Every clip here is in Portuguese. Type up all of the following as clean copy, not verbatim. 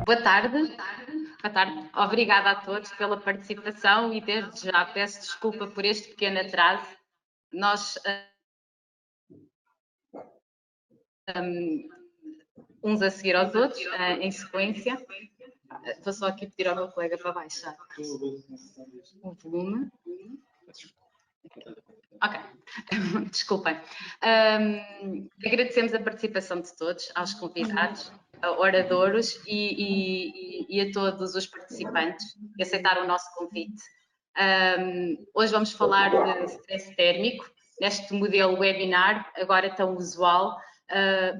Boa tarde. Boa tarde. Obrigada a todos pela participação e desde já peço desculpa por este pequeno atraso. Nós, uns a seguir aos outros, em sequência. Vou só aqui pedir ao meu colega para baixar o volume. Ok, desculpem. Agradecemos a participação de todos, aos convidados, oradores e a todos os participantes que aceitaram o nosso convite. Hoje vamos falar de stress térmico, neste modelo webinar, agora tão usual,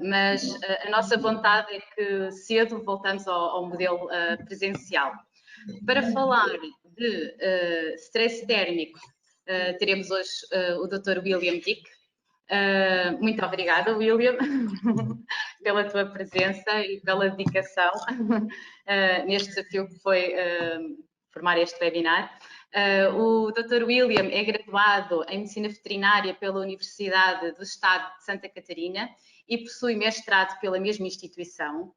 mas a nossa vontade é que cedo voltamos ao modelo presencial. Para falar de stress térmico, teremos hoje o Dr. William Dick. Muito obrigada, William, pela tua presença e pela dedicação neste desafio que foi formar este webinar. O Dr. William é graduado em Medicina Veterinária pela Universidade do Estado de Santa Catarina e possui mestrado pela mesma instituição.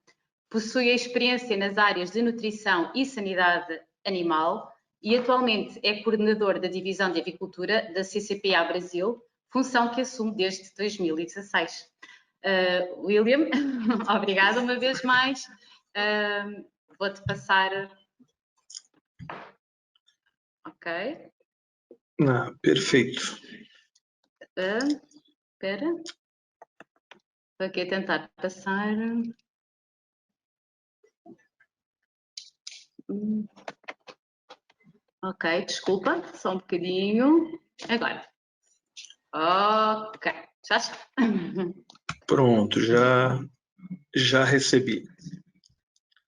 Possui a experiência nas áreas de nutrição e sanidade animal e atualmente é coordenador da Divisão de Avicultura da CCPA Brasil, função que assume desde 2016. William, obrigada uma vez mais. Vou-te passar... Ok. Perfeito. Espera. Estou aqui a tentar passar... Ok, desculpa, só um bocadinho. Agora. Ok, já está. Pronto, já recebi.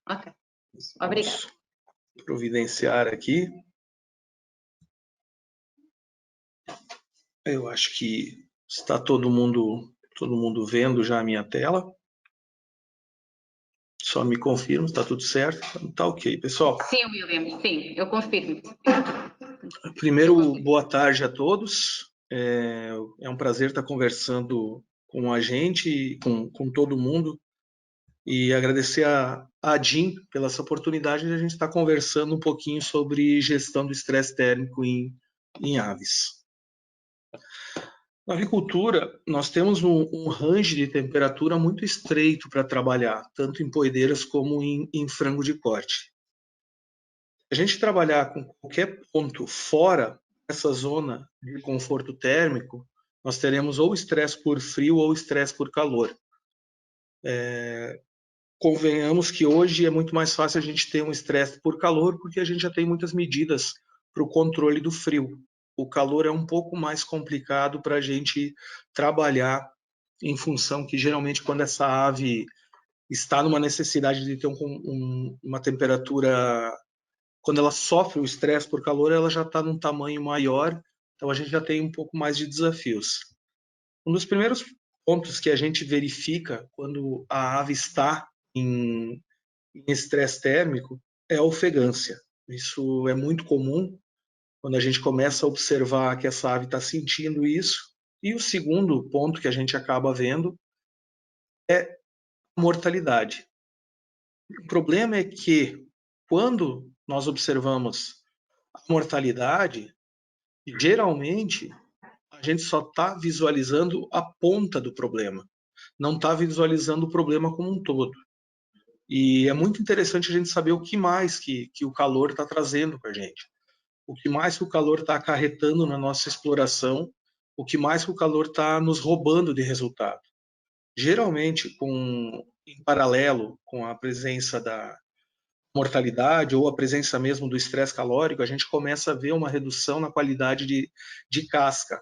Ok, obrigada. Vamos providenciar aqui. Eu acho que está todo mundo vendo já a minha tela. Só me confirma, está tudo certo? Está ok, pessoal. Sim, William, sim, eu confirmo. Primeiro, boa tarde a todos. É um prazer estar conversando com a gente, com todo mundo. E agradecer a ADIM pela essa oportunidade de a gente estar conversando um pouquinho sobre gestão do estresse térmico em aves. Na avicultura, nós temos um range de temperatura muito estreito para trabalhar, tanto em poedeiras como em frango de corte. A gente trabalhar com qualquer ponto fora dessa zona de conforto térmico, nós teremos ou estresse por frio ou estresse por calor. Convenhamos que hoje é muito mais fácil a gente ter um estresse por calor, porque a gente já tem muitas medidas para o controle do frio. O calor é um pouco mais complicado para a gente trabalhar, em função que geralmente quando essa ave está numa necessidade de ter uma temperatura, quando ela sofre o estresse por calor, ela já está num tamanho maior, então a gente já tem um pouco mais de desafios. Um dos primeiros pontos que a gente verifica quando a ave está em estresse térmico é a ofegância. Isso é muito comum quando a gente começa a observar que essa ave está sentindo isso. E o segundo ponto que a gente acaba vendo é a mortalidade. O problema é que quando nós observamos a mortalidade, geralmente a gente só está visualizando a ponta do problema, não está visualizando o problema como um todo. E é muito interessante a gente saber o que mais que o calor está trazendo para a gente. O que mais que o calor está acarretando na nossa exploração, o que mais que o calor está nos roubando de resultado. Geralmente, em paralelo com a presença da mortalidade ou a presença mesmo do estresse calórico, a gente começa a ver uma redução na qualidade de casca.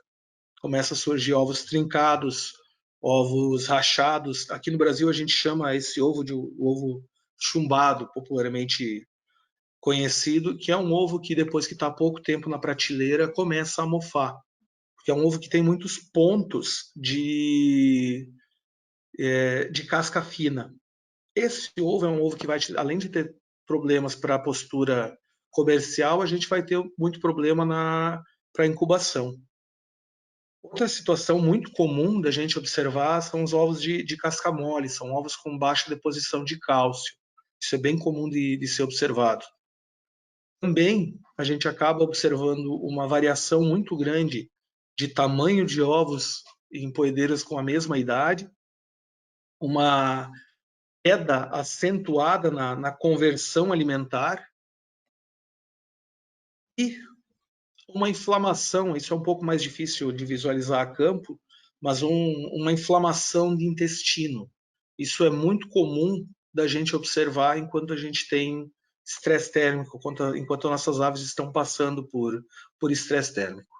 Começa a surgir ovos trincados, ovos rachados. Aqui no Brasil a gente chama esse ovo de ovo chumbado, popularmente conhecido, que é um ovo que depois que está pouco tempo na prateleira começa a mofar, porque é um ovo que tem muitos pontos de casca fina. Esse ovo é um ovo que vai, além de ter problemas para a postura comercial, a gente vai ter muito problema para a incubação. Outra situação muito comum da gente observar são os ovos de casca mole, são ovos com baixa deposição de cálcio. Isso é bem comum de ser observado. Também a gente acaba observando uma variação muito grande de tamanho de ovos em poedeiras com a mesma idade, uma queda acentuada na conversão alimentar e uma inflamação. Isso é um pouco mais difícil de visualizar a campo, mas uma inflamação de intestino. Isso é muito comum da gente observar enquanto a gente tem estresse térmico, enquanto nossas aves estão passando por estresse térmico.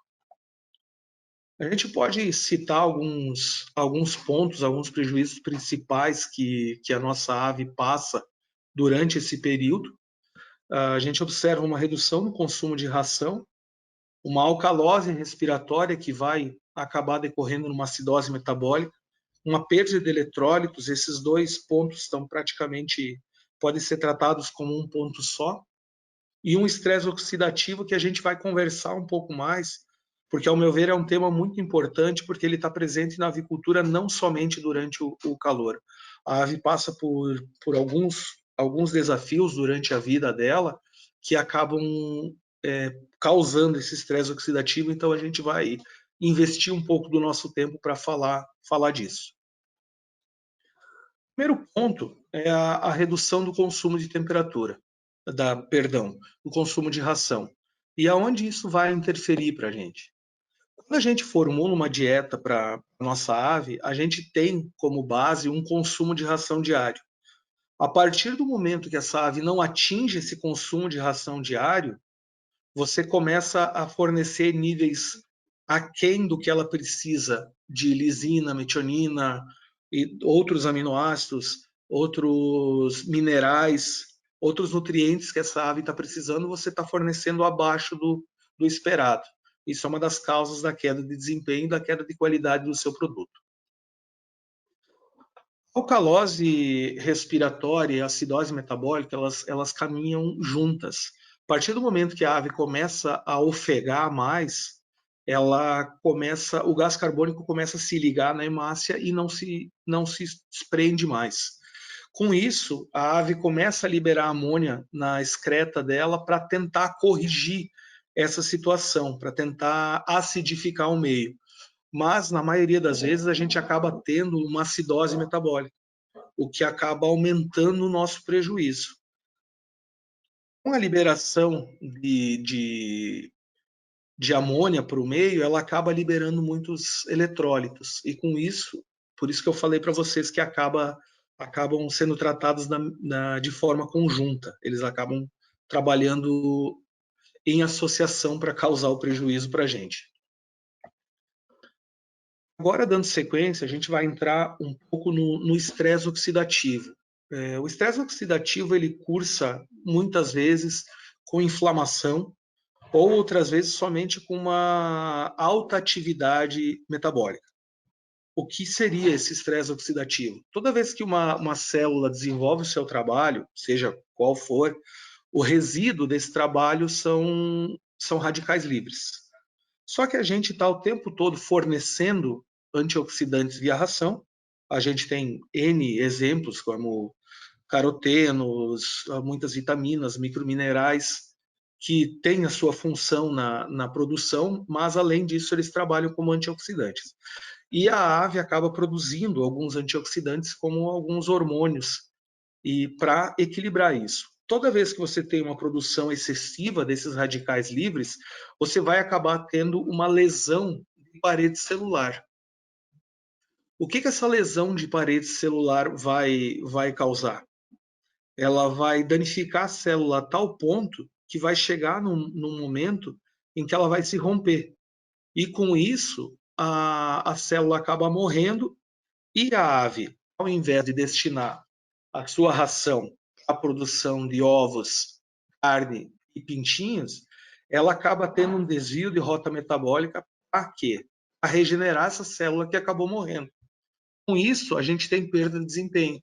A gente pode citar alguns pontos, alguns prejuízos principais que a nossa ave passa durante esse período. A gente observa uma redução no consumo de ração, uma alcalose respiratória que vai acabar decorrendo numa acidose metabólica, uma perda de eletrólitos. Esses dois pontos podem ser tratados como um ponto só, e um estresse oxidativo que a gente vai conversar um pouco mais, porque, ao meu ver, é um tema muito importante, porque ele está presente na avicultura não somente durante o calor. A ave passa por alguns desafios durante a vida dela que acabam causando esse estresse oxidativo, então a gente vai investir um pouco do nosso tempo para falar disso. O primeiro ponto é a redução do consumo de temperatura, do consumo de ração. E aonde isso vai interferir para a gente? Quando a gente formula uma dieta para a nossa ave, a gente tem como base um consumo de ração diário. A partir do momento que essa ave não atinge esse consumo de ração diário, você começa a fornecer níveis aquém do que ela precisa de lisina, metionina e outros aminoácidos, outros minerais, outros nutrientes que essa ave está precisando, você está fornecendo abaixo do esperado. Isso é uma das causas da queda de desempenho e da queda de qualidade do seu produto. A alcalose respiratória e a acidose metabólica, elas caminham juntas. A partir do momento que a ave começa a ofegar mais, o gás carbônico começa a se ligar na hemácia e não se desprende mais. Com isso, a ave começa a liberar amônia na excreta dela para tentar corrigir essa situação, para tentar acidificar o meio. Mas, na maioria das vezes, a gente acaba tendo uma acidose metabólica, o que acaba aumentando o nosso prejuízo. Com a liberação de amônia para o meio, ela acaba liberando muitos eletrólitos. E com isso, por isso que eu falei para vocês que acabam sendo tratados de forma conjunta. Eles acabam trabalhando em associação para causar o prejuízo para a gente. Agora, dando sequência, a gente vai entrar um pouco no estresse oxidativo. O estresse oxidativo ele cursa muitas vezes com inflamação ou outras vezes somente com uma alta atividade metabólica. O que seria esse estresse oxidativo? Toda vez que uma célula desenvolve o seu trabalho, seja qual for, o resíduo desse trabalho são radicais livres. Só que a gente está o tempo todo fornecendo antioxidantes via ração. A gente tem N exemplos, como carotenos, muitas vitaminas, microminerais, que têm a sua função na produção, mas além disso eles trabalham como antioxidantes. E a ave acaba produzindo alguns antioxidantes como alguns hormônios, e para equilibrar isso. Toda vez que você tem uma produção excessiva desses radicais livres, você vai acabar tendo uma lesão de parede celular. O que essa lesão de parede celular vai causar? Ela vai danificar a célula a tal ponto que vai chegar num momento em que ela vai se romper. E com isso, a célula acaba morrendo e a ave, ao invés de destinar a sua ração à produção de ovos, carne e pintinhos, ela acaba tendo um desvio de rota metabólica para quê? Para regenerar essa célula que acabou morrendo. Com isso, a gente tem perda de desempenho.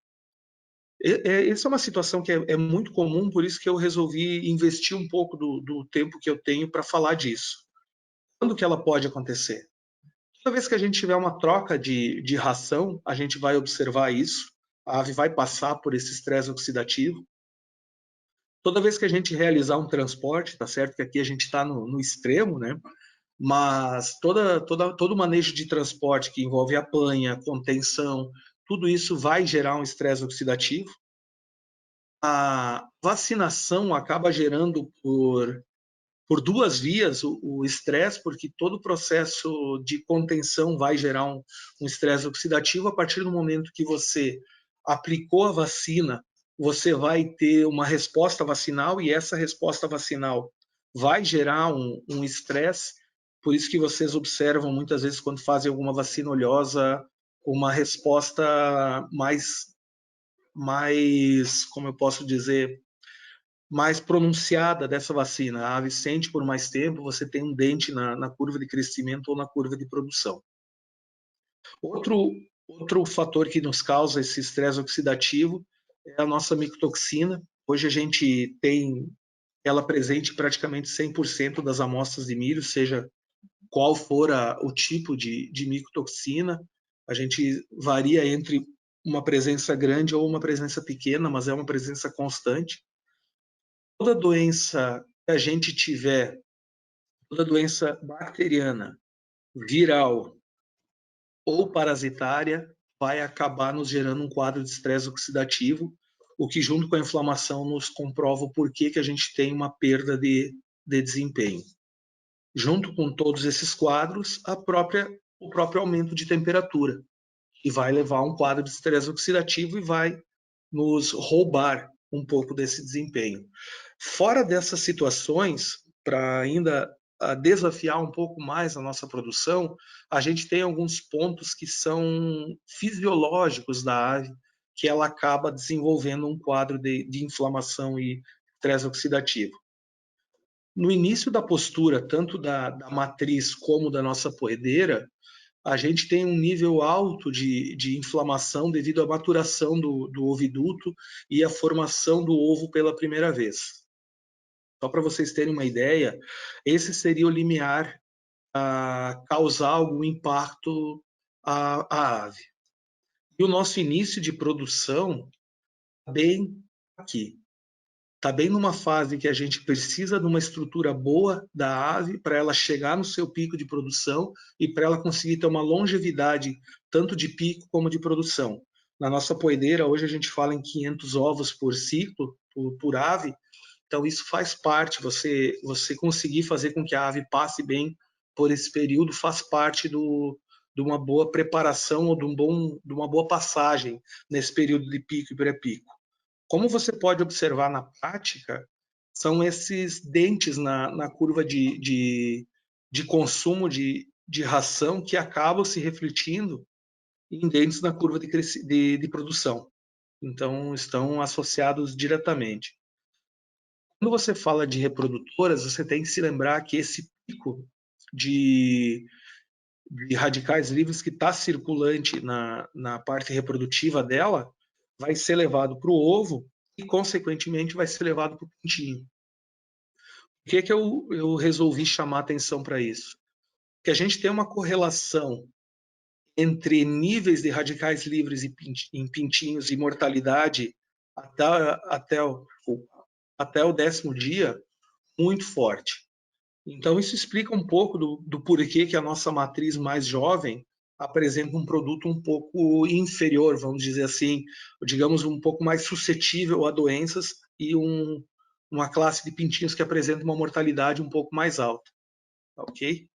Essa é uma situação que é muito comum, por isso que eu resolvi investir um pouco do tempo que eu tenho para falar disso. Quando que ela pode acontecer? Toda vez que a gente tiver uma troca de ração, a gente vai observar isso. A ave vai passar por esse estresse oxidativo. Toda vez que a gente realizar um transporte, tá certo que aqui a gente está no extremo, né? Mas todo o manejo de transporte que envolve apanha, contenção, tudo isso vai gerar um estresse oxidativo. A vacinação acaba gerando por duas vias o estresse, porque todo o processo de contenção vai gerar um estresse oxidativo. A partir do momento que você aplicou a vacina, você vai ter uma resposta vacinal e essa resposta vacinal vai gerar um estresse. Por isso que vocês observam muitas vezes quando fazem alguma vacina oleosa, uma resposta como eu posso dizer, mais pronunciada dessa vacina. A ave sente por mais tempo, você tem um dente na curva de crescimento ou na curva de produção. Outro fator que nos causa esse estresse oxidativo é a nossa micotoxina. Hoje a gente tem ela presente em praticamente 100% das amostras de milho, seja qual for o tipo de micotoxina. A gente varia entre uma presença grande ou uma presença pequena, mas é uma presença constante. Toda doença que a gente tiver, toda doença bacteriana, viral ou parasitária, vai acabar nos gerando um quadro de estresse oxidativo, o que junto com a inflamação nos comprova o porquê que a gente tem uma perda de desempenho. Junto com todos esses quadros, o próprio aumento de temperatura, que vai levar a um quadro de estresse oxidativo e vai nos roubar um pouco desse desempenho. Fora dessas situações, para ainda desafiar um pouco mais a nossa produção, a gente tem alguns pontos que são fisiológicos da ave, que ela acaba desenvolvendo um quadro de inflamação e estresse oxidativo. No início da postura, tanto da matriz como da nossa poedeira, a gente tem um nível alto de inflamação devido à maturação do oviduto e à formação do ovo pela primeira vez. Só para vocês terem uma ideia, esse seria o limiar a causar algum impacto à ave. E o nosso início de produção está bem aqui. Está bem numa fase que a gente precisa de uma estrutura boa da ave para ela chegar no seu pico de produção e para ela conseguir ter uma longevidade tanto de pico como de produção. Na nossa poedeira, hoje a gente fala em 500 ovos por ciclo, por ave, então isso faz parte, você conseguir fazer com que a ave passe bem por esse período faz parte de uma boa preparação ou de uma boa passagem nesse período de pico e pré-pico. Como você pode observar na prática, são esses dentes na curva de consumo de ração que acabam se refletindo em dentes na curva de produção. Então, estão associados diretamente. Quando você fala de reprodutoras, você tem que se lembrar que esse pico de radicais livres que está circulante na parte reprodutiva dela vai ser levado para o ovo e, consequentemente, vai ser levado para o pintinho. Por que eu resolvi chamar atenção para isso? Porque a gente tem uma correlação entre níveis de radicais livres em pintinhos e mortalidade até o 10º dia muito forte. Então, isso explica um pouco do porquê que a nossa matriz mais jovem apresenta um produto um pouco inferior, vamos dizer assim, digamos, um pouco mais suscetível a doenças e uma classe de pintinhos que apresenta uma mortalidade um pouco mais alta. Ok?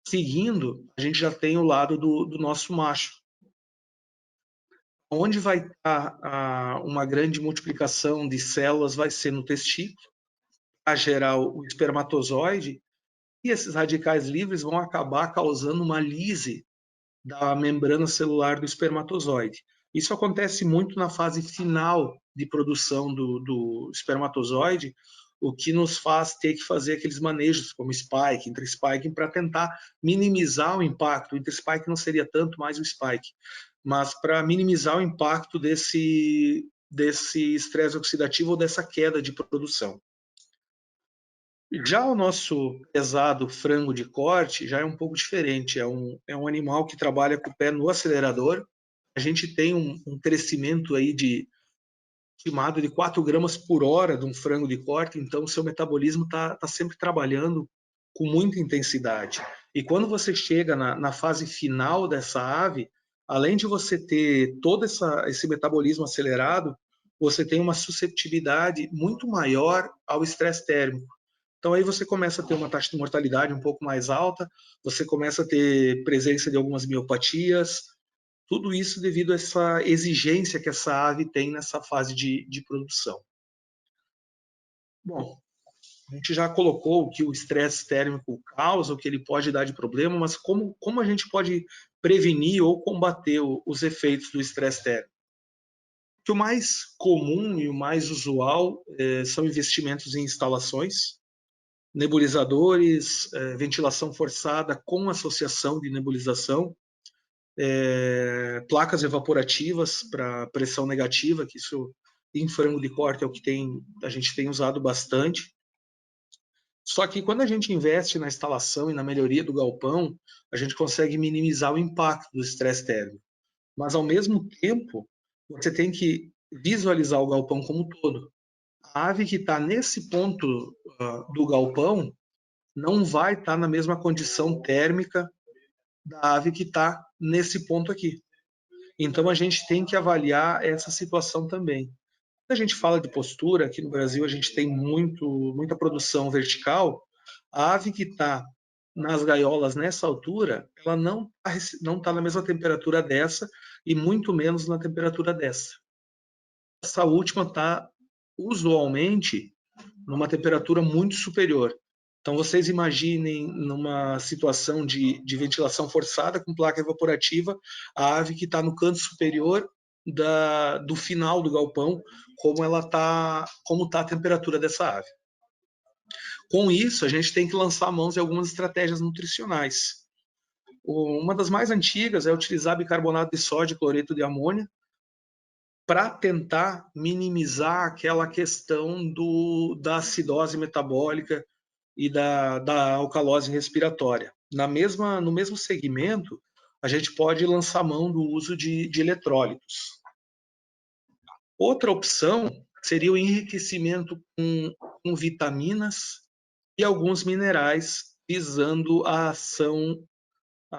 Seguindo, a gente já tem o lado do nosso macho. Onde vai estar uma grande multiplicação de células vai ser no testículo, a gerar o espermatozoide, e esses radicais livres vão acabar causando uma lise da membrana celular do espermatozoide. Isso acontece muito na fase final de produção do espermatozoide, o que nos faz ter que fazer aqueles manejos como spike, interspiking, para tentar minimizar o impacto. O interspiking não seria tanto mais o spike, mas para minimizar o impacto desse estresse oxidativo ou dessa queda de produção. Já o nosso pesado frango de corte já é um pouco diferente, é um animal que trabalha com o pé no acelerador. A gente tem um crescimento aí estimado de 4 gramas por hora de um frango de corte, então o seu metabolismo está sempre trabalhando com muita intensidade. E quando você chega na fase final dessa ave, além de você ter todo esse metabolismo acelerado, você tem uma susceptibilidade muito maior ao estresse térmico. Então aí você começa a ter uma taxa de mortalidade um pouco mais alta, você começa a ter presença de algumas miopatias, tudo isso devido a essa exigência que essa ave tem nessa fase de produção. Bom, a gente já colocou o que o estresse térmico causa, o que ele pode dar de problema, mas como a gente pode prevenir ou combater os efeitos do estresse térmico? O que o mais comum e o mais usual são investimentos em instalações, nebulizadores, ventilação forçada com associação de nebulização, placas evaporativas para pressão negativa, que isso em frango de corte é o que a gente tem usado bastante. Só que quando a gente investe na instalação e na melhoria do galpão, a gente consegue minimizar o impacto do estresse térmico. Mas, ao mesmo tempo, você tem que visualizar o galpão como um todo. A ave que está nesse ponto do galpão não vai estar na mesma condição térmica da ave que está nesse ponto aqui. Então, a gente tem que avaliar essa situação também. Quando a gente fala de postura, aqui no Brasil a gente tem muita produção vertical, a ave que está nas gaiolas nessa altura, ela não está na mesma temperatura dessa e muito menos na temperatura dessa. Essa última está usualmente numa temperatura muito superior. Então vocês imaginem numa situação de ventilação forçada com placa evaporativa, a ave que está no canto superior do final do galpão, como está a temperatura dessa ave. Com isso, a gente tem que lançar mãos em algumas estratégias nutricionais. Uma das mais antigas é utilizar bicarbonato de sódio e cloreto de amônia para tentar minimizar aquela questão da acidose metabólica e da alcalose respiratória. No mesmo segmento, a gente pode lançar mão do uso de eletrólitos. Outra opção seria o enriquecimento com vitaminas e alguns minerais, visando a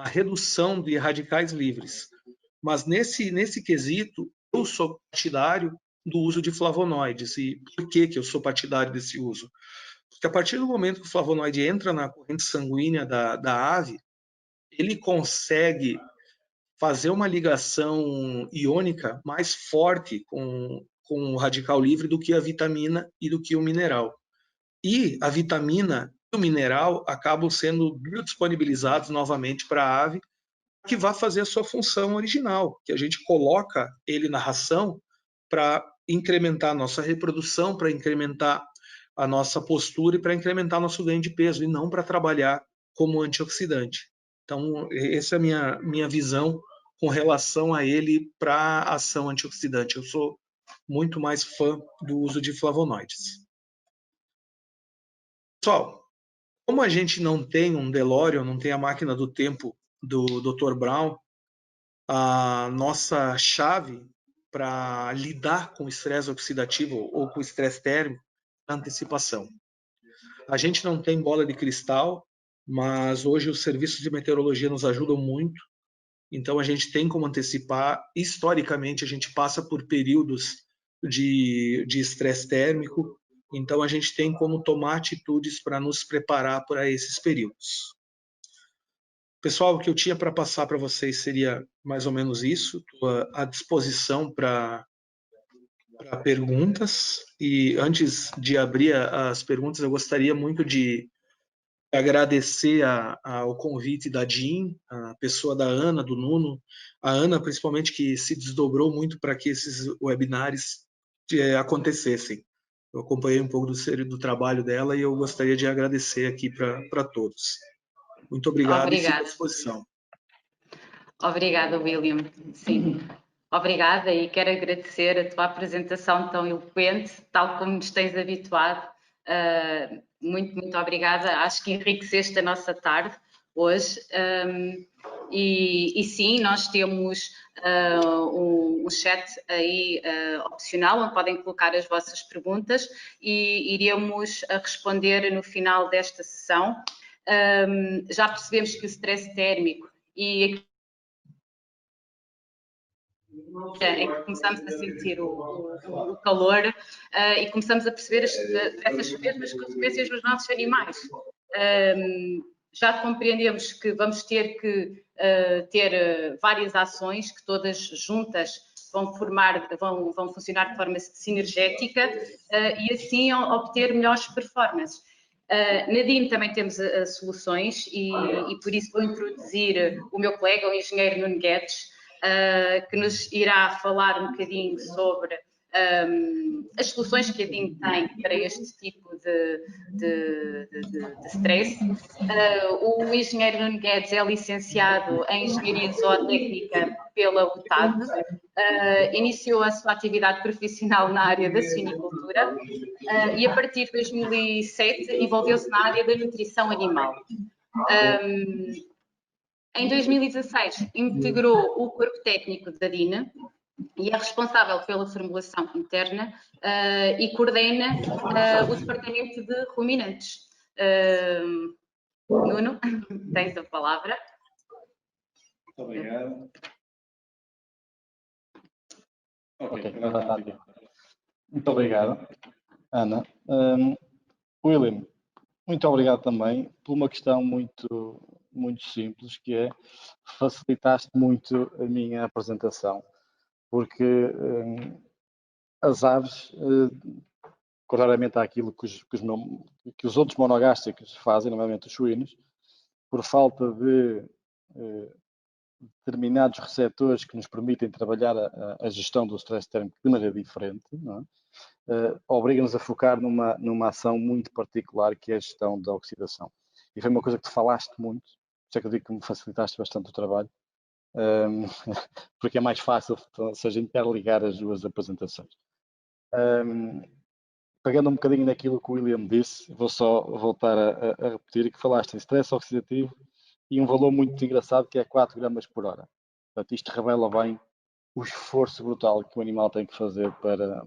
redução de radicais livres. Mas nesse quesito, eu sou partidário do uso de flavonoides. E por que eu sou partidário desse uso? Porque a partir do momento que o flavonoide entra na corrente sanguínea da ave, ele consegue fazer uma ligação iônica mais forte com o radical livre do que a vitamina e do que o mineral. E a vitamina e o mineral acabam sendo biodisponibilizados novamente para a ave, que vai fazer a sua função original, que a gente coloca ele na ração para incrementar a nossa reprodução, para incrementar a nossa postura e para incrementar nosso ganho de peso, e não para trabalhar como antioxidante. Então, essa é a minha visão com relação a ele para ação antioxidante. Eu sou muito mais fã do uso de flavonoides. Pessoal, como a gente não tem um DeLorean, não tem a máquina do tempo do Dr. Brown, a nossa chave para lidar com o estresse oxidativo ou com o estresse térmico é a antecipação. A gente não tem bola de cristal, mas hoje os serviços de meteorologia nos ajudam muito. Então a gente tem como antecipar. Historicamente, a gente passa por períodos de estresse térmico. Então a gente tem como tomar atitudes para nos preparar para esses períodos. Pessoal, o que eu tinha para passar para vocês seria mais ou menos isso. Estou à disposição para perguntas. E antes de abrir as perguntas, eu gostaria muito de agradecer ao convite da Jean, a pessoa da Ana, do Nuno, a Ana principalmente, que se desdobrou muito para que esses webinars acontecessem. Eu acompanhei um pouco do trabalho dela e eu gostaria de agradecer aqui para todos. Muito obrigado e fico à disposição. Obrigada, William. Sim. Obrigada e quero agradecer a tua apresentação tão eloquente, tal como nos tens habituado. Muito obrigada. Acho que enriqueceste a nossa tarde hoje. E sim, nós temos um chat aí opcional, onde podem colocar as vossas perguntas e iremos responder no final desta sessão. Já percebemos que o stress térmico e aqui em que começamos a sentir o calor e começamos a perceber essas mesmas consequências nos nossos animais. Já compreendemos que vamos ter que ter várias ações que todas juntas vão funcionar de forma sinergética e assim obter melhores performances. Na DIN também temos soluções e por isso vou introduzir o meu colega, o engenheiro Nuno Guedes, que nos irá falar um bocadinho sobre as soluções que a DIN tem para este tipo de stress. O engenheiro Nuno Guedes é licenciado em Engenharia Zootécnica pela UTAD, iniciou a sua atividade profissional na área da suinicultura e a partir de 2007 envolveu-se na área da nutrição animal. Em 2016 integrou o corpo técnico da DIN e é responsável pela formulação interna e coordena o departamento de ruminantes. Nuno, tens a palavra. Muito obrigado. Ok, muito obrigado, Ana. William, muito obrigado também por uma questão muito simples, que é facilitaste muito a minha apresentação, porque as aves, contrariamente àquilo que os outros monogástricos fazem, normalmente os suínos, por falta de determinados receptores que nos permitem trabalhar a gestão do stress térmico de maneira diferente, não é? Obriga-nos a focar numa ação muito particular, que é a gestão da oxidação. E foi uma coisa que tu falaste muito, por isso é que eu digo que me facilitaste bastante o trabalho, porque é mais fácil, ou seja, interligar as duas apresentações. Pegando um bocadinho naquilo que o William disse, vou só voltar a repetir, que falaste em stress oxidativo e um valor muito engraçado, que é 4 gramas por hora. Portanto, isto revela bem o esforço brutal que o animal tem que fazer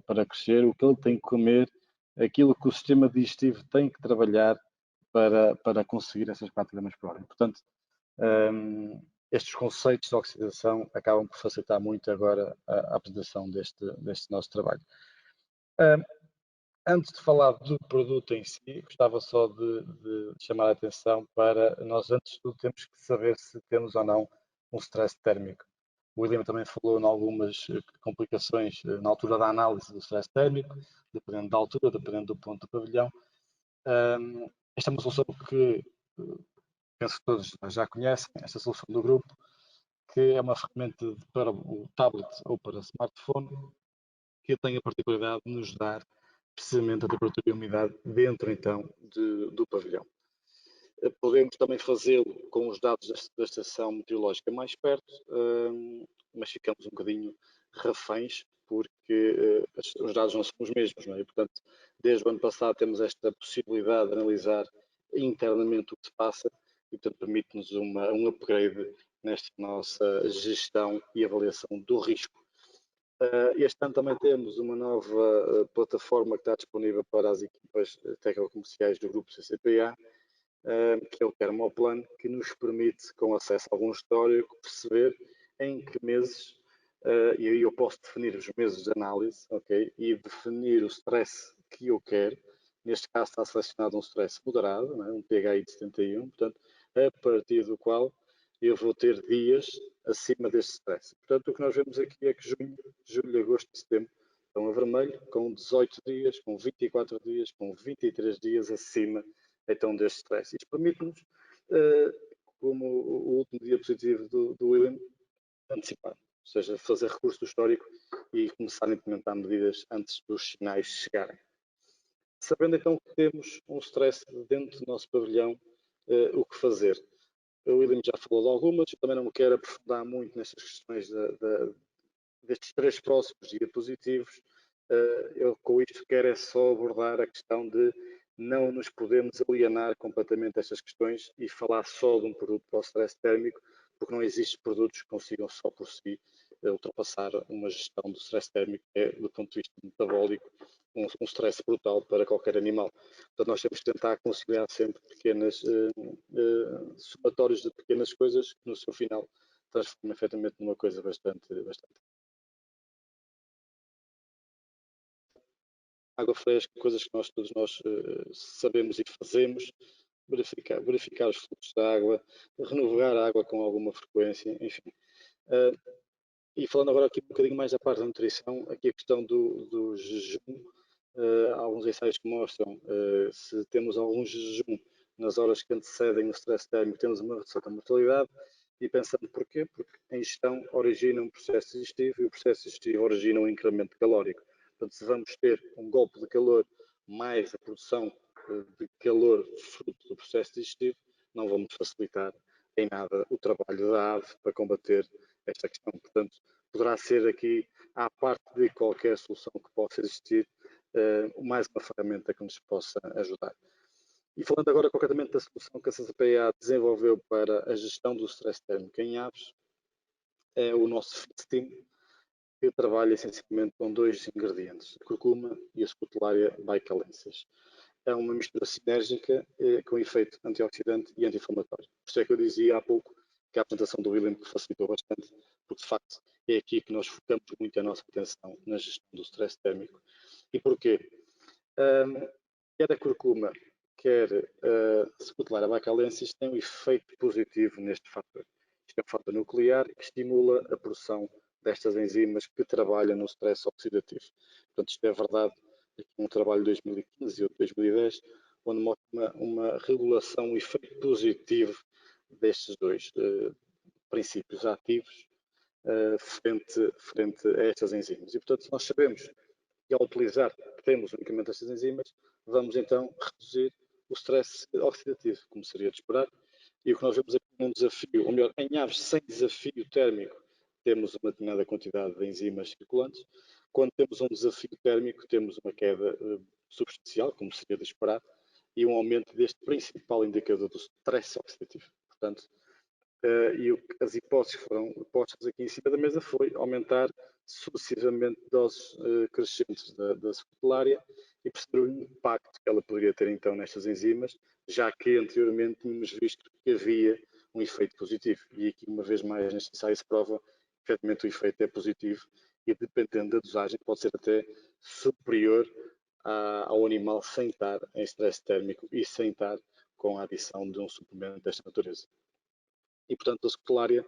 para crescer, o que ele tem que comer, aquilo que o sistema digestivo tem que trabalhar para conseguir essas 4 gramas por hora. Portanto, estes conceitos de oxidação acabam por facilitar muito agora a apresentação deste nosso trabalho. Antes de falar do produto em si, gostava só de chamar a atenção para nós, antes de tudo, temos que saber se temos ou não um stress térmico. O William também falou em algumas complicações na altura da análise do stress térmico, dependendo da altura, dependendo do ponto do pavilhão. Esta é uma solução que penso que todos já conhecem, esta solução do grupo, que é uma ferramenta para o tablet ou para o smartphone, que tem a particularidade de nos dar precisamente a temperatura e a umidade dentro, então, do pavilhão. Podemos também fazê-lo com os dados da estação meteorológica mais perto, mas ficamos um bocadinho reféns, porque os dados não são os mesmos, não é? E, portanto, desde o ano passado temos esta possibilidade de analisar internamente o que se passa e, portanto, permite-nos um upgrade nesta nossa gestão e avaliação do risco. Este ano também temos uma nova plataforma que está disponível para as equipas técnico-comerciais do grupo CCPA, que é o Thermoplan, que nos permite, com acesso a algum histórico, perceber em que meses, e aí eu posso definir os meses de análise, ok? E definir o stress que eu quero. Neste caso está selecionado um stress moderado, não é? Um PHI de 71, portanto, a partir do qual eu vou ter dias acima deste stress. Portanto, o que nós vemos aqui é que junho, julho, agosto e setembro estão a vermelho, com 18 dias, com 24 dias, com 23 dias acima então deste stress. Isto permite-nos, como o último diapositivo do William, antecipar, ou seja, fazer recurso do histórico e começar a implementar medidas antes dos sinais chegarem. Sabendo então que temos um stress dentro do nosso pavilhão, o que fazer? O William já falou de algumas, eu também não me quero aprofundar muito nestas questões destes 3 próximos diapositivos. Eu com isto quero é só abordar a questão de não nos podemos alienar completamente destas questões e falar só de um produto para o stress térmico, porque não existem produtos que consigam só por si ultrapassar uma gestão do stress térmico, que é, do ponto de vista metabólico, um stress brutal para qualquer animal. Portanto, nós temos que tentar conciliar sempre pequenas somatórios de pequenas coisas que no seu final transformam efetivamente numa coisa bastante. Água fresca, coisas que todos nós sabemos e fazemos, verificar os fluxos da água, renovar a água com alguma frequência, enfim. E falando agora aqui um bocadinho mais da parte da nutrição, aqui a questão do jejum, há alguns ensaios que mostram se temos algum jejum nas horas que antecedem o stress térmico, temos uma redução da mortalidade. E pensando porquê? Porque a ingestão origina um processo digestivo e o processo digestivo origina um incremento calórico. Portanto, se vamos ter um golpe de calor mais a produção de calor fruto do processo digestivo, não vamos facilitar em nada o trabalho da ave para combater esta questão. Portanto, poderá ser aqui, à parte de qualquer solução que possa existir, mais uma ferramenta que nos possa ajudar. E falando agora concretamente da solução que a CCPA desenvolveu para a gestão do stress térmico em aves, é o nosso FitSteam, que trabalha essencialmente com 2 ingredientes, a curcuma e a Scutellaria baecalensis. É uma mistura sinérgica com efeito antioxidante e anti-inflamatório. Por isso é que eu dizia há pouco que a apresentação do William que facilitou bastante, porque de facto é aqui que nós focamos muito a nossa atenção na gestão do stress térmico. E porquê? Quer a curcuma, quer a Scutellaria baecalensis tem um efeito positivo neste fator. Isto é um fator nuclear que estimula a produção destas enzimas que trabalham no stress oxidativo. Portanto, isto é verdade aqui um trabalho de 2015 ou de 2010, onde mostra uma regulação, um efeito positivo destes dois princípios ativos frente a estas enzimas. E, portanto, se nós sabemos que ao utilizar, temos unicamente estas enzimas, vamos então reduzir o stress oxidativo, como seria de esperar. E o que nós vemos aqui num desafio, ou melhor, em aves sem desafio térmico, temos uma determinada quantidade de enzimas circulantes. Quando temos um desafio térmico, temos uma queda substancial, como seria de esperar, e um aumento deste principal indicador do stress oxidativo. Portanto, as hipóteses que foram postas aqui em cima da mesa foi aumentar sucessivamente doses crescentes da Scutellaria e perceber o impacto que ela poderia ter então nestas enzimas, já que anteriormente tínhamos visto que havia um efeito positivo. E aqui, uma vez mais, neste ensaio se prova que efetivamente o efeito é positivo e, dependendo da dosagem, pode ser até superior ao animal sem estar em stress térmico e sem estar com a adição de um suplemento desta natureza. E, portanto, a Scutellaria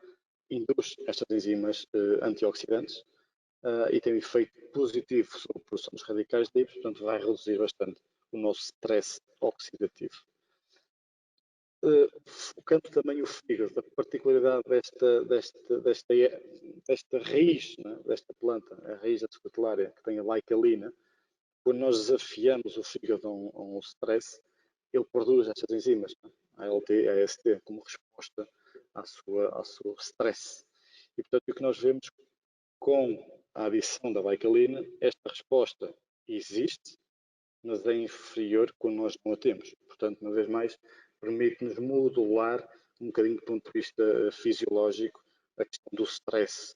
induz estas enzimas antioxidantes e tem um efeito positivo sobre a produção dos radicais livres, portanto, vai reduzir bastante o nosso stress oxidativo. Focando também o fígado, a particularidade desta raiz, né, desta planta, a raiz da Scutellaria, que tem a baicalina, quando nós desafiamos o fígado a um stress, ele produz estas enzimas, né, ALT e AST, como resposta ao seu stress. E, portanto, o que nós vemos com a adição da baicalina, esta resposta existe, mas é inferior quando nós não a temos. Portanto, uma vez mais, permite-nos modular um bocadinho do ponto de vista fisiológico a questão do stress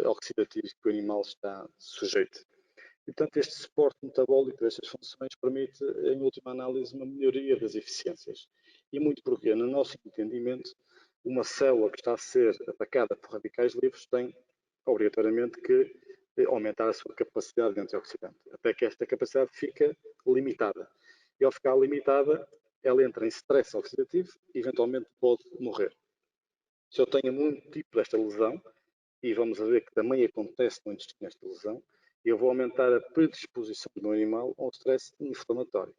oxidativo que o animal está sujeito. E, portanto, este suporte metabólico destas funções permite, em última análise, uma melhoria das eficiências. E muito porque, no nosso entendimento, uma célula que está a ser atacada por radicais livres tem, obrigatoriamente, que aumentar a sua capacidade de antioxidante, até que esta capacidade fica limitada. E ao ficar limitada, ela entra em stress oxidativo e, eventualmente, pode morrer. Se eu tenho muito tipo desta lesão, e vamos ver que também acontece no intestino esta lesão, eu vou aumentar a predisposição do meu animal a um stress inflamatório.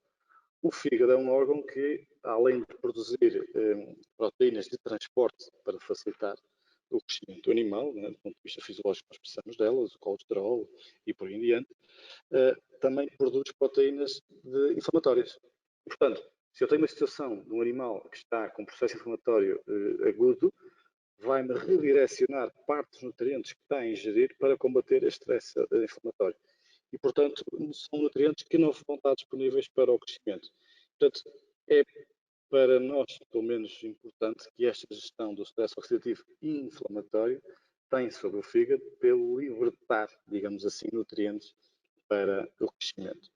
O fígado é um órgão que, além de produzir proteínas de transporte para facilitar o crescimento do animal, né, do ponto de vista fisiológico, nós precisamos delas, o colesterol e por aí em diante, também produz proteínas inflamatórias. Portanto, se eu tenho uma situação de um animal que está com um processo inflamatório agudo, vai-me redirecionar parte dos nutrientes que está a ingerir para combater este stress inflamatório. E, portanto, são nutrientes que não vão estar disponíveis para o crescimento. Portanto, é para nós, pelo menos importante, que esta gestão do stress oxidativo e inflamatório tem sobre o fígado pelo libertar, digamos assim, nutrientes para o crescimento.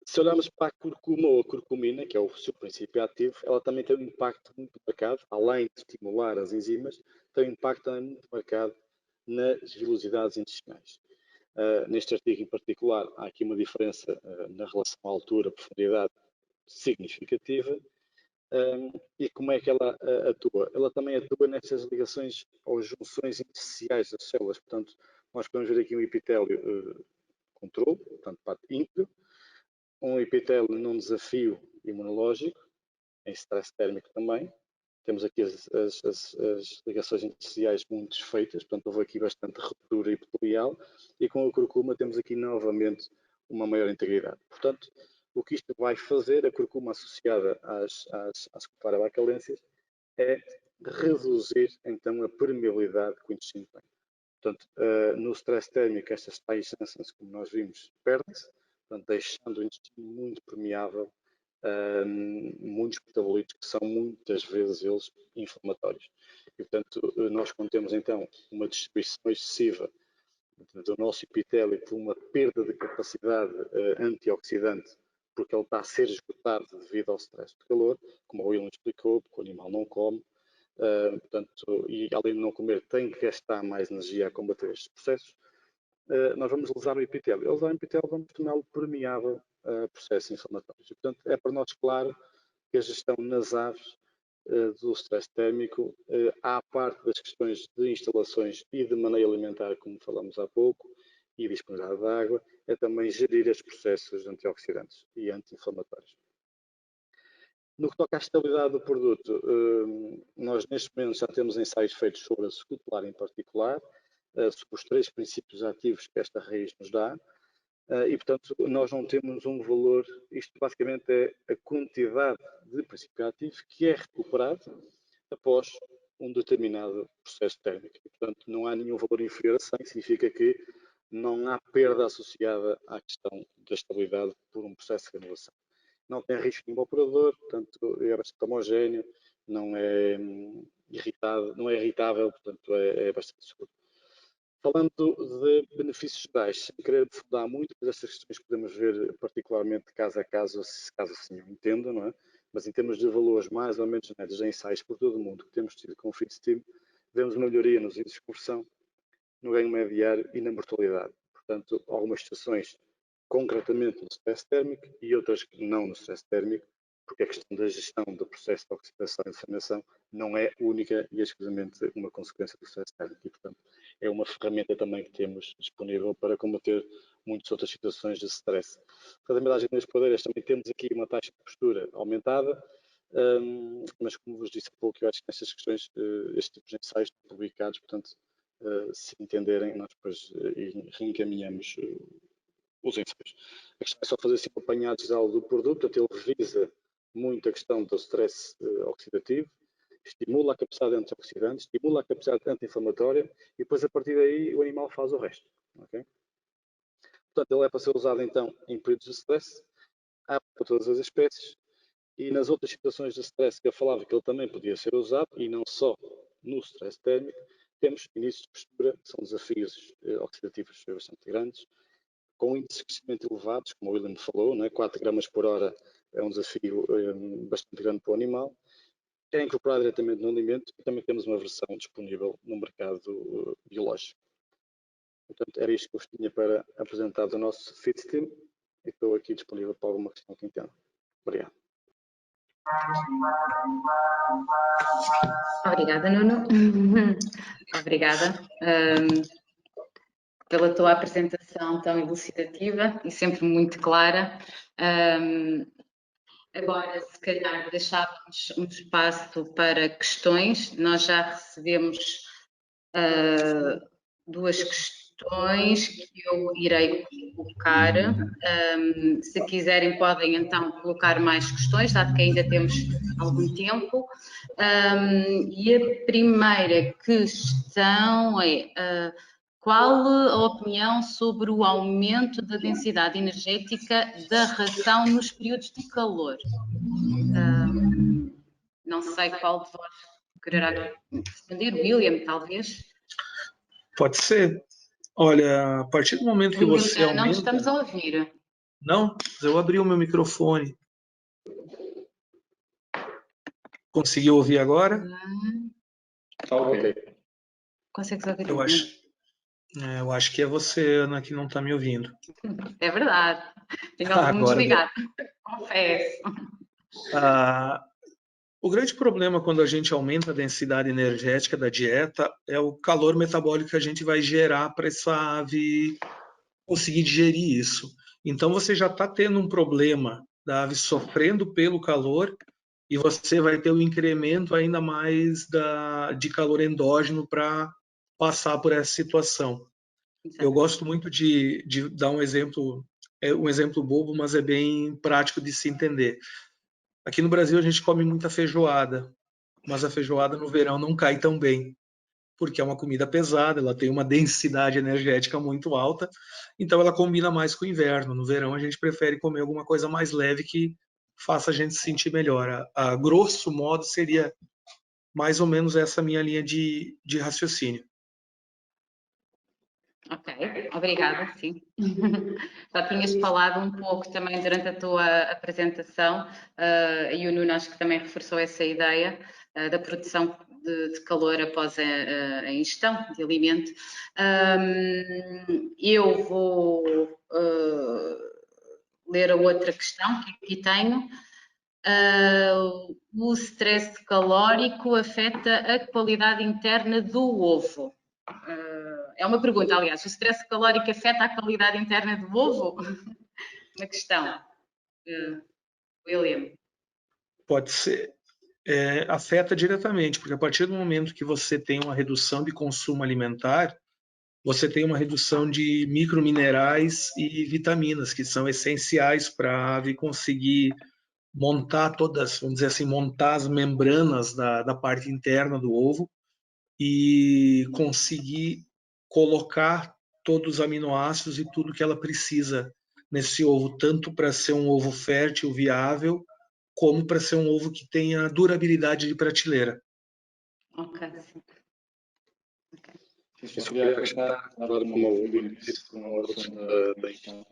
Se olharmos para a curcuma ou a curcumina, que é o seu princípio ativo, ela também tem um impacto muito marcado, além de estimular as enzimas, tem um impacto também muito marcado nas velocidades intestinais. Neste artigo em particular, há aqui uma diferença na relação à altura, profundidade significativa. E como é que ela atua? Ela também atua nestas ligações ou junções intersticiais das células. Portanto, nós podemos ver aqui um epitélio controle, portanto, parte íntegro, um epitélio num desafio imunológico, em stress térmico também. Temos aqui as ligações intersticiais muito desfeitas, portanto, houve aqui bastante ruptura epitelial, e com a curcuma temos aqui novamente uma maior integridade. Portanto, o que isto vai fazer, a curcuma associada às cuparabacalências, é reduzir, então, a permeabilidade que o intestino tem. Portanto, no stress térmico, estas tais sanções, como nós vimos, perdem-se, portanto, deixando o intestino muito permeável, muitos metabolitos que são muitas vezes eles inflamatórios. E, portanto, nós quando temos então uma distribuição excessiva do nosso epitélio por uma perda de capacidade antioxidante, porque ele está a ser esgotado devido ao stress de calor, como o William explicou, porque o animal não come, portanto, e além de não comer tem que gastar mais energia a combater estes processos, nós vamos lesar o epitélio. Ao lesar o epitélio vamos torná-lo permeável a processos inflamatórios. E, portanto, é para nós claro que a gestão nas aves do stress térmico, à parte das questões de instalações e de maneio alimentar, como falamos há pouco, e disponibilidade de água, é também gerir estes processos antioxidantes e anti-inflamatórios. No que toca à estabilidade do produto, nós neste momento já temos ensaios feitos sobre a scupular em particular, sobre os 3 princípios ativos que esta raiz nos dá, e portanto nós não temos um valor, isto basicamente é a quantidade de princípio ativo que é recuperado após um determinado processo térmico. E, portanto, não há nenhum valor inferior a 100, significa que não há perda associada à questão da estabilidade por um processo de granulação. Não tem risco nenhum operador, portanto é bastante homogéneo, não é irritável, portanto é bastante seguro. Falando de benefícios gerais, sem querer aprofundar muito, mas estas questões podemos ver particularmente caso a caso, se caso assim eu entendo, não é? Mas em termos de valores mais ou menos médios em ensaios por todo o mundo que temos tido com o FitSteam, vemos uma melhoria nos índices de conversão, no ganho médio diário e na mortalidade. Portanto, algumas situações concretamente no stress térmico e outras que não no stress térmico, porque a questão da gestão do processo de oxidação e inflamação não é única e exclusivamente uma consequência do stress térmico. E, portanto, é uma ferramenta também que temos disponível para combater muitas outras situações de stress. Para a medagem das poleiras também temos aqui uma taxa de postura aumentada, mas como vos disse há pouco, eu acho que nestas questões, este tipo de ensaios estão publicados, portanto, se entenderem, nós depois reencaminhamos os ensaios. A questão é só fazer assim um apanhado geral do produto, portanto, ele revisa muito a questão do stress oxidativo, estimula a capacidade antioxidante, estimula a capacidade anti-inflamatória e depois a partir daí o animal faz o resto. Okay? Portanto, ele é para ser usado então em períodos de stress, há para todas as espécies e nas outras situações de stress que eu falava que ele também podia ser usado e não só no stress térmico, temos inícios de postura, que são desafios oxidativos bastante grandes, com índices de crescimento elevados, como o William falou, né? 4 gramas por hora é um desafio bastante grande para o animal. É incorporado diretamente no alimento e também temos uma versão disponível no mercado biológico. Portanto, era isto que eu tinha para apresentar do nosso FitSteam e estou aqui disponível para alguma questão que entenda. Obrigado. Obrigada, Nuno. Obrigada pela tua apresentação tão elucidativa e sempre muito clara. Agora, se calhar, deixávamos um espaço para questões. Nós já recebemos 2 questões que eu irei colocar. Se quiserem, podem então colocar mais questões, dado que ainda temos algum tempo. E a primeira questão é: qual a opinião sobre o aumento da densidade energética da ração nos períodos de calor? Não sei qual de vós quererá responder, William, talvez. Pode ser. Olha, a partir do momento que você William, não te aumenta... estamos a ouvir. Não, eu abri o meu microfone. Conseguiu ouvir agora? Tá ok. Consegues ouvir? Eu acho que é você, Ana, que não está me ouvindo. É verdade. Tenho algum Agora deu. desligado. Confesso. O grande problema quando a gente aumenta a densidade energética da dieta é o calor metabólico que a gente vai gerar para essa ave conseguir digerir isso. Então você já está tendo um problema da ave sofrendo pelo calor e você vai ter um incremento ainda mais de calor endógeno para passar por essa situação. Eu gosto muito de dar um exemplo bobo, mas é bem prático de se entender. Aqui no Brasil a gente come muita feijoada, mas a feijoada no verão não cai tão bem, porque é uma comida pesada, ela tem uma densidade energética muito alta, então ela combina mais com o inverno. No verão a gente prefere comer alguma coisa mais leve que faça a gente se sentir melhor. A grosso modo seria mais ou menos essa minha linha de raciocínio. Ok, obrigada, sim. Já tinhas falado um pouco também durante a tua apresentação, e o Nuno acho que também reforçou essa ideia da produção de calor após a ingestão de alimento. Eu vou ler a outra questão que aqui tenho. O stress calórico afeta a qualidade interna do ovo? É uma pergunta, aliás. O stress calórico afeta a qualidade interna do ovo? Uma questão. William. Pode ser. Afeta diretamente, porque a partir do momento que você tem uma redução de consumo alimentar, você tem uma redução de microminerais e vitaminas, que são essenciais para a ave conseguir montar todas, vamos dizer assim, montar as membranas da parte interna do ovo e conseguir colocar todos os aminoácidos e tudo que ela precisa nesse ovo, tanto para ser um ovo fértil, viável, como para ser um ovo que tenha durabilidade de prateleira. Ok. Isso queria acrescentar, claro, como o William disse, com a redução da ingestão,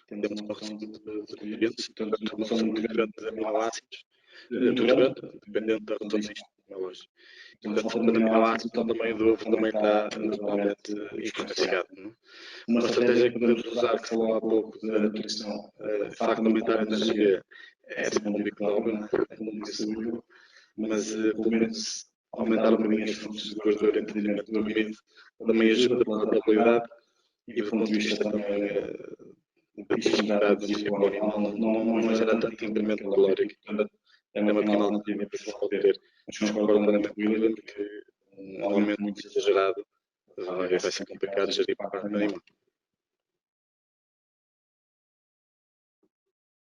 temos uma redução de nutrientes, portanto, uma redução muito grande de aminoácidos, muito grande, dependendo da redução da ingestão, é lógico. Portanto, falta de aminoácidos, o tamanho do ovo também está naturalmente influenciado. Não? Uma estratégia que podemos usar, que falou há pouco, da nutrição, de facto, aumentar a energia, é sempre um bico de obra, como disse o Will, mas pelo menos aumentar um bocadinho as fontes de gordura em detrimento do amido também ajuda pela rentabilidade e do ponto de vista também da disponibilidade de energia para o animal, não gera tanto incremento calórico. Portanto, é uma pequena alternativa que se pode ter. Mas concordo plenamente com o William que um aumento muito exagerado vai ser complicado de gerir para a parte do animal.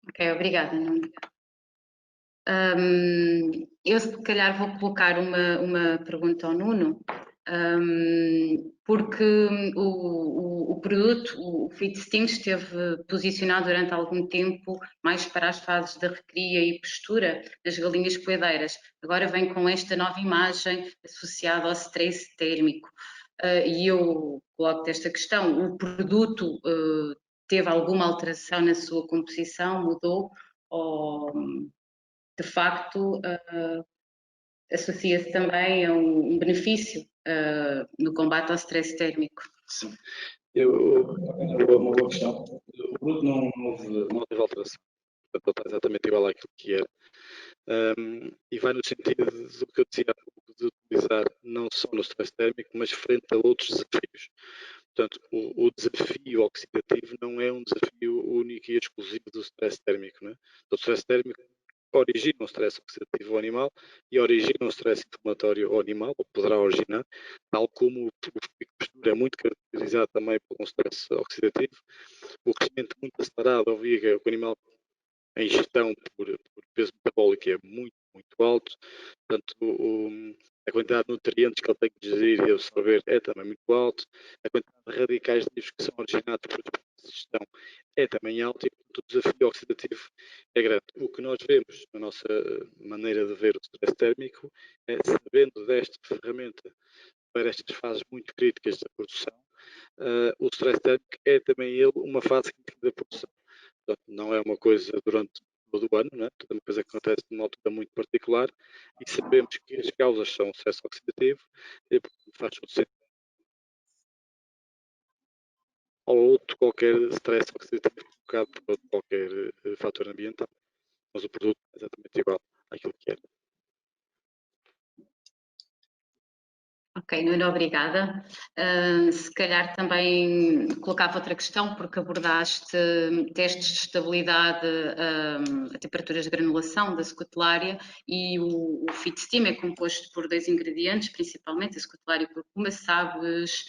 Ok, obrigada, Nuno. Eu se calhar vou colocar uma pergunta ao Nuno, porque o produto, o Feed Steam, esteve posicionado durante algum tempo mais para as fases da recria e postura das galinhas poedeiras. Agora vem com esta nova imagem associada ao stress térmico. E eu coloco esta questão: o produto teve alguma alteração na sua composição, mudou, ou de facto associa-se também a um benefício no combate ao stress térmico? Sim. Uma boa questão. O produto não teve alteração. Portanto, está exatamente igual àquilo que era. E vai no sentido do que eu dizia há pouco, de utilizar não só no stress térmico, mas frente a outros desafios. Portanto, o desafio oxidativo não é um desafio único e exclusivo do stress térmico. Não é? O stress térmico origina um stress oxidativo ao animal e origina um stress inflamatório ao animal, ou poderá originar, tal como o pico de postura é muito caracterizado também por um stress oxidativo. O crescimento muito acelerado obriga o animal a ingestão por peso metabólico é muito, muito alto, portanto a quantidade de nutrientes que ele tem que digerir e absorver é também muito alto, a quantidade de radicais livres que são originados por de gestão é também alto e o desafio oxidativo é grande. O que nós vemos na nossa maneira de ver o stress térmico é, sabendo desta ferramenta para estas fases muito críticas da produção, o stress térmico é também ele uma fase crítica da produção. Portanto, não é uma coisa durante todo o ano, não é? Toda uma coisa que acontece numa altura muito particular e sabemos que as causas são o stress oxidativo e faz todo sentido. Ou outro qualquer stress oxidativo provocado por qualquer fator ambiental. Mas o produto é exatamente igual àquilo que era. Ok, Nuno, obrigada. Se calhar também colocava outra questão, porque abordaste testes de estabilidade a temperaturas de granulação da secutelária e o feed steam é composto por 2 ingredientes, principalmente a secutelária e a curcuma. Sabes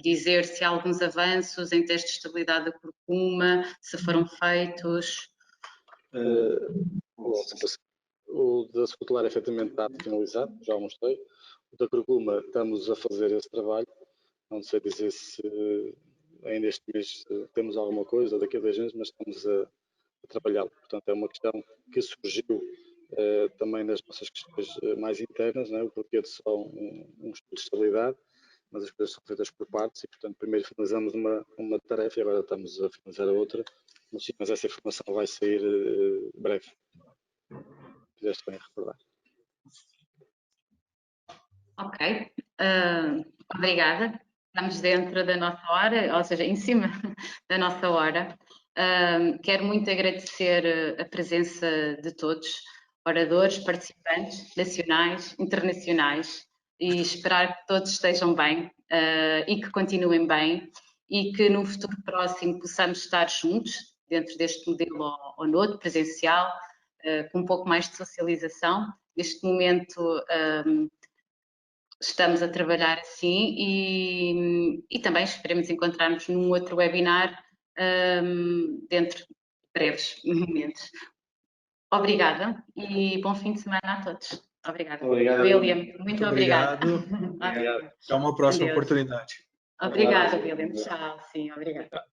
dizer se há alguns avanços em testes de estabilidade da curcuma, se foram feitos? O da secutelária efetivamente está finalizado, já o mostrei. O da curcuma estamos a fazer esse trabalho. Não sei dizer se ainda este mês temos alguma coisa, daqui a 2 anos, mas estamos a trabalhá-lo. Portanto, é uma questão que surgiu também nas nossas questões mais internas, não é? O porquê de só um estudo de estabilidade, mas as coisas são feitas por partes e, portanto, primeiro finalizamos uma tarefa e agora estamos a finalizar a outra. Mas essa informação vai sair breve. Fizeste bem a recordar. Ok, obrigada. Estamos dentro da nossa hora, ou seja, em cima da nossa hora. Quero muito agradecer a presença de todos, oradores, participantes, nacionais, internacionais, e esperar que todos estejam bem e que continuem bem e que no futuro próximo possamos estar juntos dentro deste modelo ou no outro, presencial, com um pouco mais de socialização. Neste momento estamos a trabalhar assim e também esperemos encontrar-nos num outro webinar dentro de breves momentos. Obrigada e bom fim de semana a todos. Obrigada. Obrigado. William, muito obrigada. Obrigado. Até uma próxima oportunidade. Obrigada, William. Tchau. Sim, obrigada.